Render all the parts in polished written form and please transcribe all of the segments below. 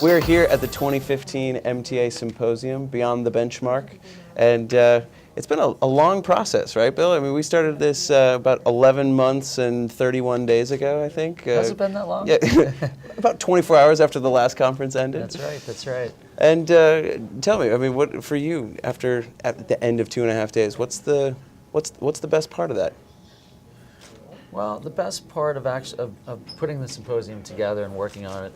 We're here at the 2015 MTA Symposium, Beyond the Benchmark, and it's been a long process, right, Bill? I mean, we started this about 11 months and 31 days ago, I think. Has it been that long? Yeah, about 24 hours after the last conference ended. That's right, that's right. And tell me, I mean, what for you, at the end of 2.5 days, what's the best part of that? Well, the best part of putting the symposium together and working on it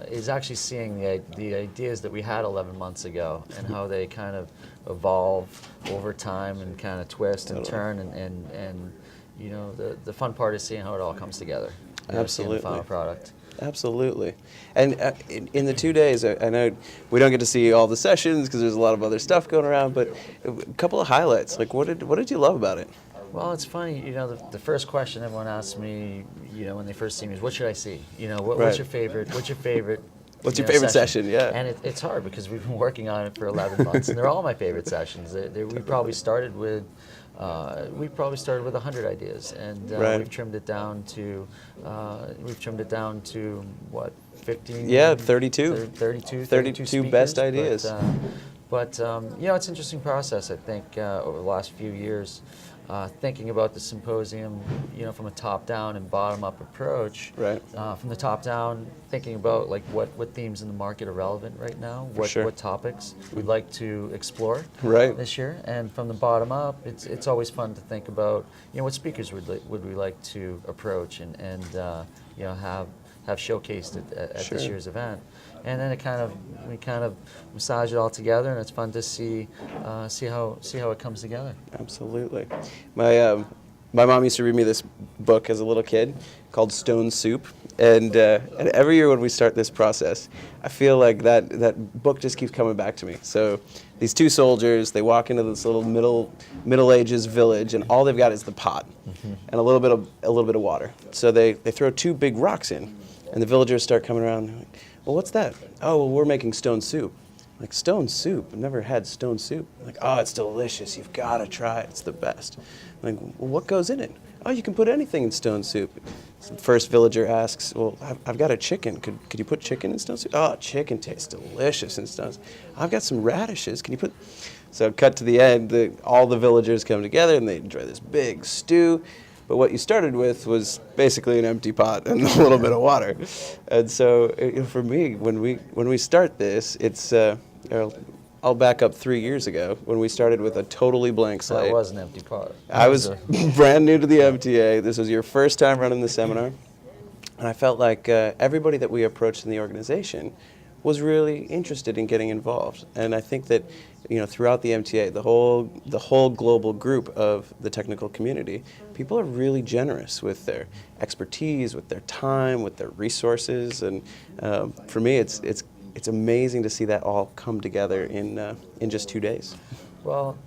is actually seeing the ideas that we had 11 months ago and how they kind of evolve over time and kind of twist and turn and you know, the fun part is seeing how it all comes together. Absolutely. Seeing the final product. Absolutely. And in the 2 days, I know we don't get to see all the sessions because there's a lot of other stuff going around, but a couple of highlights. Like, what did you love about it? Well, it's funny, you know, the first question everyone asks me, you know, when they first see me is, what should I see? You know, what's your favorite session? Yeah. And it's hard because we've been working on it for 11 months, and they're all my favorite sessions. We probably started with 100 ideas, and we've trimmed it down to what, 15? Yeah, 32. 32 speakers, best ideas. But you know, it's an interesting process, I think, over the last few years. Thinking about the symposium, you know, from a top-down and bottom-up approach. Right. From the top-down, thinking about like what themes in the market are relevant right now, what topics we'd like to explore this year, and from the bottom-up, it's always fun to think about, you know, what speakers would we like to approach and you know, have showcased at this year's event. And then we kind of massage it all together, and it's fun to see how it comes together. Absolutely. My mom used to read me this book as a little kid called Stone Soup, and every year when we start this process, I feel like that book just keeps coming back to me. So these two soldiers, they walk into this little Middle Ages village, and all they've got is the pot and a little bit of water. So they throw two big rocks in, and the villagers start coming around. Well, what's that? Oh, well, we're making stone soup. I'm like, stone soup? I've never had stone soup. I'm like, oh, it's delicious. You've got to try it. It's the best. I'm like, well, what goes in it? Oh, you can put anything in stone soup. So the first villager asks, well, I've got a chicken. Could you put chicken in stone soup? Oh, chicken tastes delicious in stone soup. I've got some radishes. Can you put... So cut to the end, all the villagers come together and they enjoy this big stew. But what you started with was basically an empty pot and a little bit of water. And so for me, when we start this, it's, I'll back up 3 years ago when we started with a totally blank slate. That was an empty pot. I was brand new to the MTA. This was your first time running the seminar. And I felt like everybody that we approached in the organization was really interested in getting involved. And I think that, you know, throughout the MTA, the whole global group of the technical community, people are really generous with their expertise, with their time, with their resources, and for me, it's amazing to see that all come together in just 2 days. Well,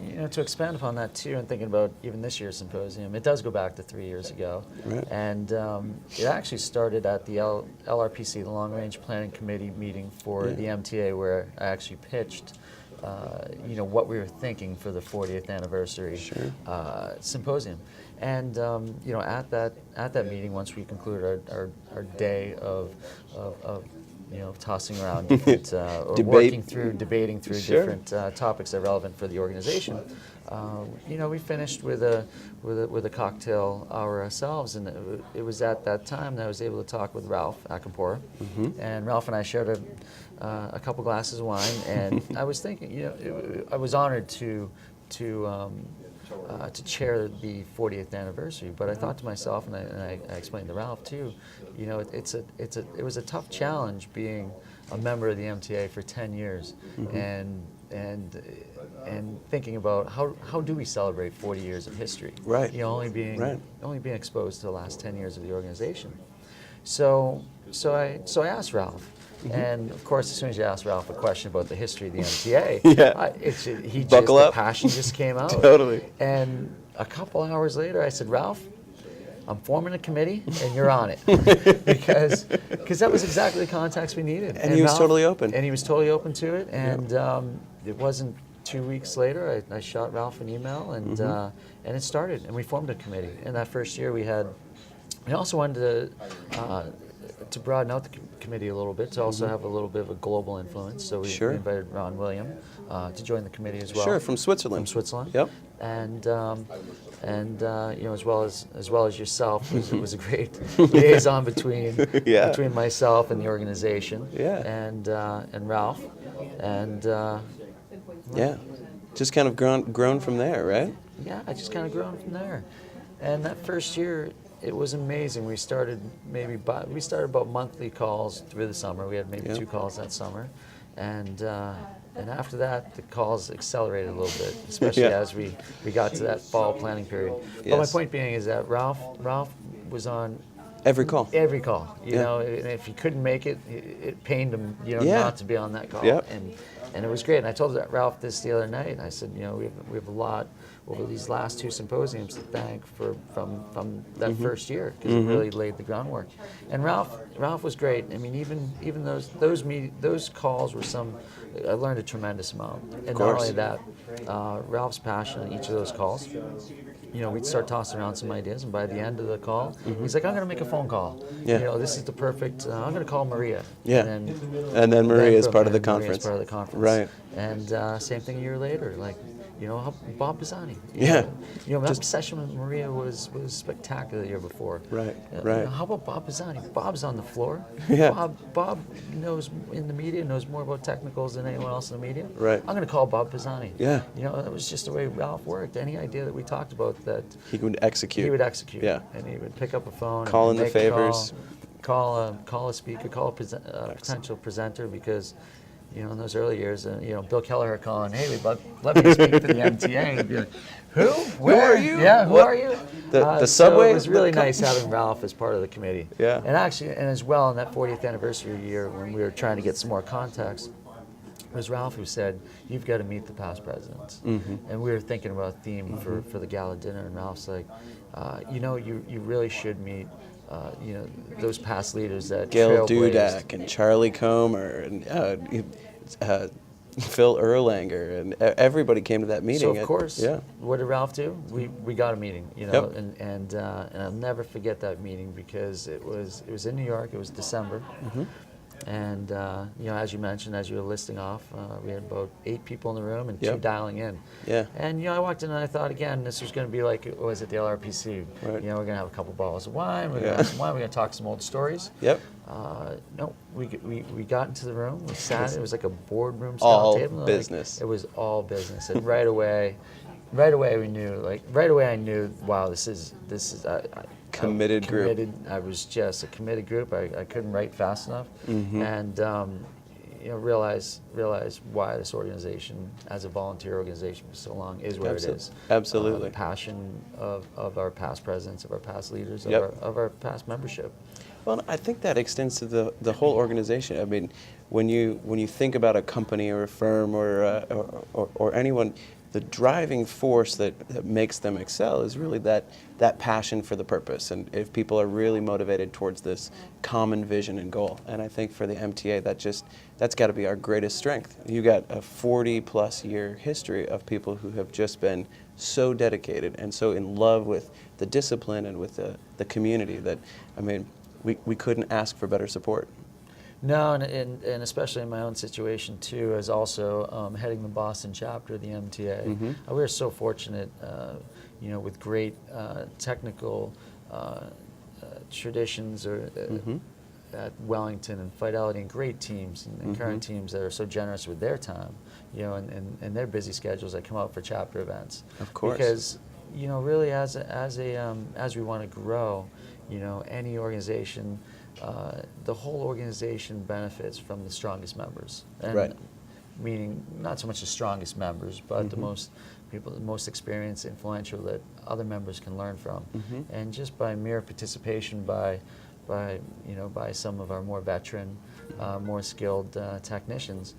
you know, to expand upon that too, and thinking about even this year's symposium, it does go back to 3 years ago, and it actually started at the LRPC, the Long Range Planning Committee meeting for the MTA, where I actually pitched, you know, what we were thinking for the 40th anniversary symposium, and you know, at that meeting, once we concluded our day of you know, tossing around different, debating through different topics that are relevant for the organization. You know, we finished with a cocktail hour ourselves, and it was at that time that I was able to talk with Ralph Akampora, and Ralph and I shared a couple glasses of wine, and I was thinking, you know, I was honored to chair the 40th anniversary, but I thought to myself, and I explained to Ralph too, you know, it was a tough challenge being a member of the MTA for 10 years, and thinking about how do we celebrate 40 years of history? Right. You know, only being exposed to the last 10 years of the organization. So I asked Ralph. And of course, as soon as you ask Ralph a question about the history of the MTA, the passion just came out. Totally. And a couple hours later, I said, Ralph, I'm forming a committee, and you're on it, because that was exactly the context we needed. And he was totally open. And he was totally open to it. And it wasn't 2 weeks later. I shot Ralph an email, and it started. And we formed a committee. And that first year, we also wanted to to broaden out the committee a little bit, to also have a little bit of a global influence. So we invited Ron William to join the committee as well. Sure, from Switzerland. From Switzerland. Yep. And you know, as well as yourself, it was a great liaison between between myself and the organization. Yeah. And Ralph, and yeah, just kind of grown from there, right? yeah, I just kind of grown from there. And that first year, it was amazing. We started about monthly calls through the summer. We had maybe 2 calls that summer, and after that, the calls accelerated a little bit, especially as we got to that fall planning period. But my point being is that Ralph was on every call. Every call, you know, and if he couldn't make it, it pained him, you know, not to be on that call. Yep. And it was great. And I told Ralph this the other night. I said, you know, we have a lot over these last 2 symposiums to thank from that first year, because it really laid the groundwork. And Ralph was great. I mean, even those calls were I learned a tremendous amount. And not only that, Ralph's passion in each of those calls. You know, we'd start tossing around some ideas, and by the end of the call, he's like, "I'm going to make a phone call. Yeah. You know, this is the perfect. I'm going to call Maria." Yeah. And then Maria is part of the conference. Part of the conference. Right. And same thing a year later, like, you know, Bob Pisani. Yeah. You know, that session with Maria was spectacular the year before. Right. You Right. know, how about Bob Pisani? Bob's on the floor. Yeah. Bob knows in the media, knows more about technicals than anyone else in the media. Right. I'm going to call Bob Pisani. Yeah. You know, that was just the way Ralph worked. Any idea that we talked about that He would execute. he would execute. Yeah. And he would pick up a phone. Call and in the make a favors. Call a speaker, call a potential presenter, because, you know, in those early years, you know, Bill Kelleher calling, "Hey, we'd love you to speak to the MTA." And he'd be like, "Who? Where are you? Yeah, who What? are you?" The So subway? it was really nice having Ralph as part of the committee. Yeah. And actually, and as well, in that 40th anniversary year, when we were trying to get some more context, it was Ralph who said, "You've got to meet the past presidents." And we were thinking about a theme for the gala dinner, and Ralph's like, "You know, you really should meet, you know, those past leaders that Gail trailblazed." Dudak and Charlie Comer and Phil Erlanger, and everybody came to that meeting. So of course, what did Ralph do? We got a meeting, you know, Yep. and I'll never forget that meeting, because it was in New York. It was December, and you know, as you mentioned, as you were listing off, we had about 8 people in the room and 2 dialing in. Yeah. And you know, I walked in and I thought, again, this was going to be like it was at the LRPC. Right. You know, we're going to have a couple bottles of wine. We're going to have some wine. We're going to talk some old stories. Yep. No, we got into the room. We sat. It was like a boardroom style All table. business. It was all business, and right away we knew. Like right away, I knew. Wow, this is Committed group. I was just a committed group. I couldn't write fast enough, and you know, realize why this organization, as a volunteer organization for so long, is where it is. Absolutely. The passion of our past presidents, of our past leaders, Yep. of our past membership. Well, I think that extends to the whole organization. I mean, when you think about a company or a firm or anyone, the driving force that makes them excel is really that passion for the purpose. And if people are really motivated towards this common vision and goal, and I think for the MTA, that's got to be our greatest strength. You got a 40+ year history of people who have just been so dedicated and so in love with the discipline and with the community that, I mean, we couldn't ask for better support. No, and especially in my own situation too, as also heading the Boston chapter of the MTA. We were so fortunate, you know, with great technical traditions at Wellington and Fidelity, and great teams and current teams that are so generous with their time, you know, and their busy schedules that come out for chapter events. Of course. Because, you know, really as we want to grow, you know, any organization. The whole organization benefits from the strongest members, and Right. meaning not so much the strongest members, but the most experienced, influential that other members can learn from, and just by mere participation by some of our more veteran, more skilled technicians,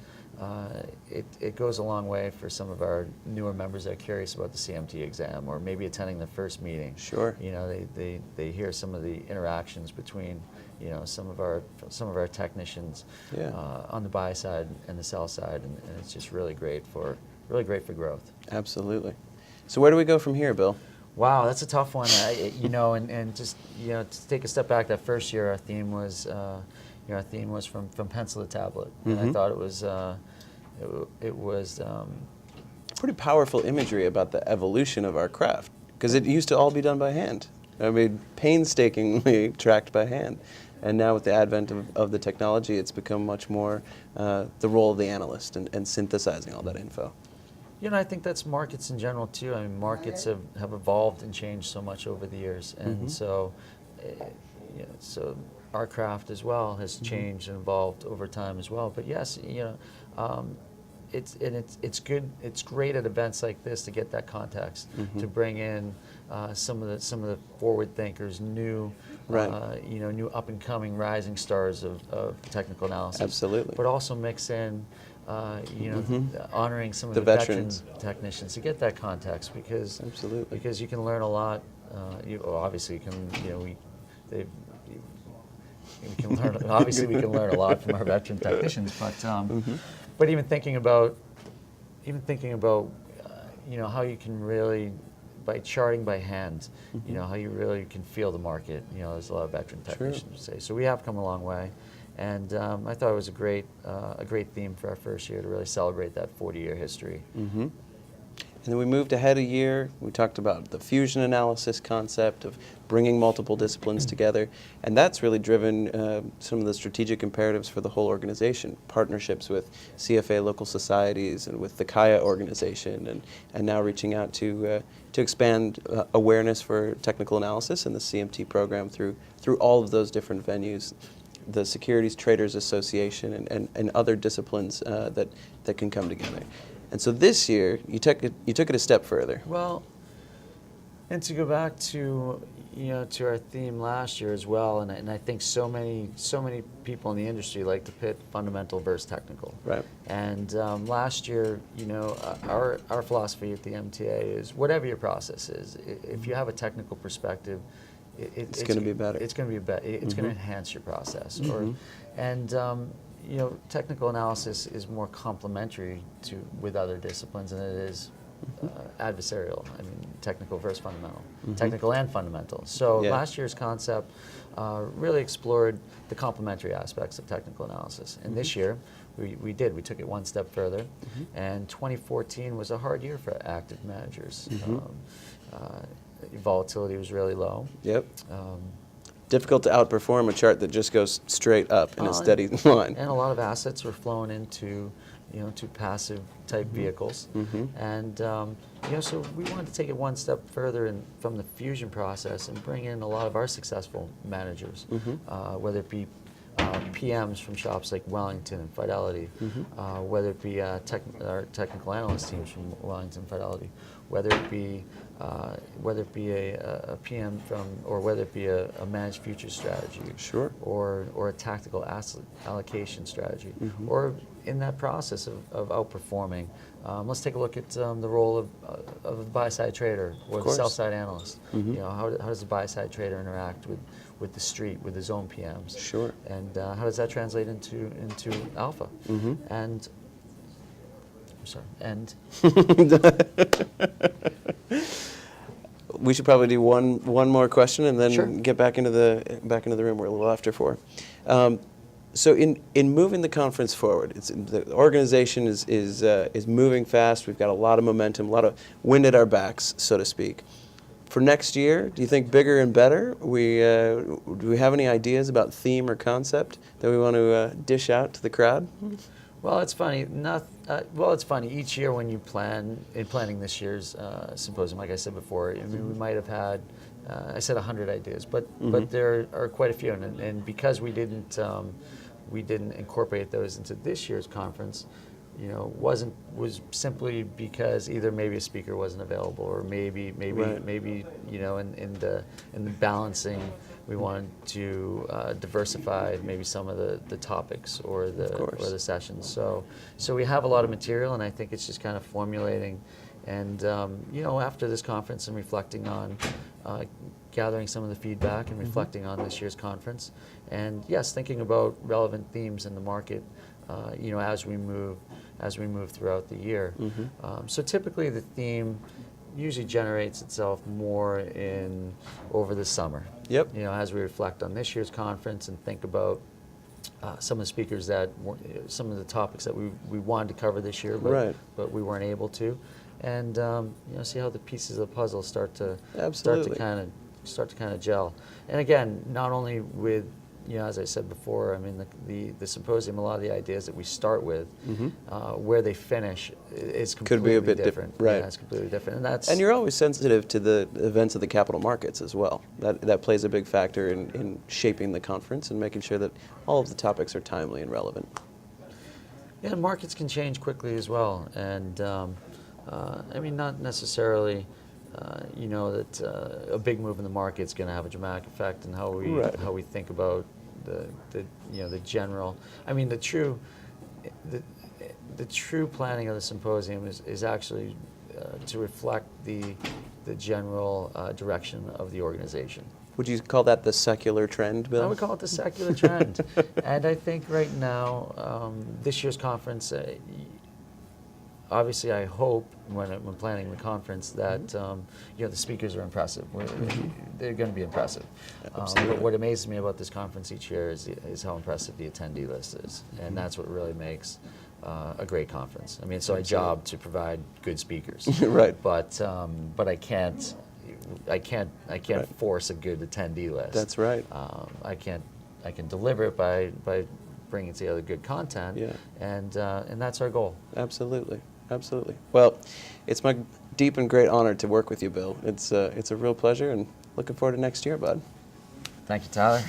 it goes a long way for some of our newer members that are curious about the CMT exam, or maybe attending the first meeting. Sure. You know, they hear some of the interactions between, you know, some of our technicians on the buy side and the sell side, and it's just really great for growth. Absolutely. So where do we go from here, Bill? Wow, that's a tough one. And just to take a step back, that first year our theme was from pencil to tablet, and I thought it was Pretty powerful imagery about the evolution of our craft, because it used to all be done by hand. I mean, painstakingly tracked by hand. And now with the advent of the technology, it's become much more the role of the analyst and synthesizing all that info. I think that's markets in general too. I mean, markets have evolved and changed so much over the years, and so our craft as well has changed and evolved over time as well. But yes, it's good. It's great at events like this to get that context, to bring in some of the forward thinkers, new new up and coming rising stars of technical analysis. Absolutely. But also mix in honoring some of The the veterans. veteran technicians to get that context, because Absolutely. because you can learn a lot. Obviously, we can learn. Obviously, we can learn a lot from our veteran technicians, but even thinking about how you can really, by charting by hand, how you really can feel the market. There's a lot of veteran technicians say. So we have come a long way, and I thought it was a great theme for our first year to really celebrate that 40-year history. And then we moved ahead a year. We talked about the fusion analysis concept of bringing multiple disciplines together, and that's really driven some of the strategic imperatives for the whole organization. Partnerships with CFA local societies and with the Kaya organization, and now reaching out to expand awareness for technical analysis and the CMT program through all of those different venues. The Securities Traders Association and other disciplines that can come together. And so this year, you took it a step further. Well, and to go back to to our theme last year as well, and I think so many people in the industry like to pit fundamental versus technical. Right. And last year, our philosophy at the MTA is whatever your process is, if you have a technical perspective, it's going to be better. It's going to be better. It's going to enhance your process. Technical analysis is more complementary with other disciplines than it is adversarial. I mean, technical versus fundamental, technical and fundamental. So last year's concept really explored the complementary aspects of technical analysis. And this year, we took it one step further. And 2014 was a hard year for active managers. Volatility was really low. Yep. Difficult to outperform a chart that just goes straight up in a steady line. And a lot of assets were flown into, to passive type vehicles. And so we wanted to take it one step further from the fusion process and bring in a lot of our successful managers, whether it be PMs from shops like Wellington and Fidelity, whether it be our technical analyst teams from Wellington and Fidelity, whether it be a PM from, or whether it be a managed futures strategy, or a tactical asset allocation strategy, or in that process of outperforming. Let's take a look at the role of the buy-side trader or the sell-side analyst. How does the buy-side trader interact with the street, with his own PMs? And how does that translate into alpha? And I'm sorry. And we should probably do one more question and then get back into the room we're a little after 4. So in moving the conference forward, the organization is moving fast. We've got a lot of momentum, a lot of wind at our backs, so to speak. For next year, do you think bigger and better? Do we have any ideas about theme or concept that we want to dish out to the crowd? Well, it's funny. It's funny. Each year when you planning this year's symposium, like I said before, I mean, we might have had, I said 100 ideas, but there are quite a few, and because we didn't incorporate those into this year's conference, was simply because either maybe a speaker wasn't available, or maybe in the balancing, we wanted to diversify maybe some of the topics or the sessions. So we have a lot of material, and I think it's just kind of formulating, and after this conference and reflecting on gathering some of the feedback and reflecting on this year's conference, and yes, thinking about relevant themes in the market, as we move throughout the year. So typically the theme usually generates itself more over the summer. Yep. You know, as we reflect on this year's conference and think about some of the speakers some of the topics that we wanted to cover this year, but we weren't able to, and you know, see how the pieces of the puzzle start to kind of gel. And again, not only with, you know, as I said before, I mean, the symposium, a lot of the ideas that we start with, where they finish is completely Could be a bit different. right. Yeah, it's completely different, And you're always sensitive to the events of the capital markets as well. That plays a big factor in shaping the conference and making sure that all of the topics are timely and relevant. Yeah, markets can change quickly as well, and I mean, not necessarily. You know that a big move in the market is going to have a dramatic effect on how we think about the general. I mean, the true planning of the symposium is actually to reflect the general direction of the organization. Would you call that the secular trend, Bill? I would call it the secular trend, and I think right now this year's conference. Obviously, I hope when planning the conference that you know, the speakers are impressive. They're going to be impressive. But what amazes me about this conference each year is how impressive the attendee list is, and that's what really makes a great conference. I mean, it's my job to provide good speakers, right? But I can't force a good attendee list. That's right. I can deliver it by bringing together good content, and that's our goal. Absolutely. Absolutely. Well, it's my deep and great honor to work with you, Bill. It's a real pleasure, and looking forward to next year, bud. Thank you, Tyler.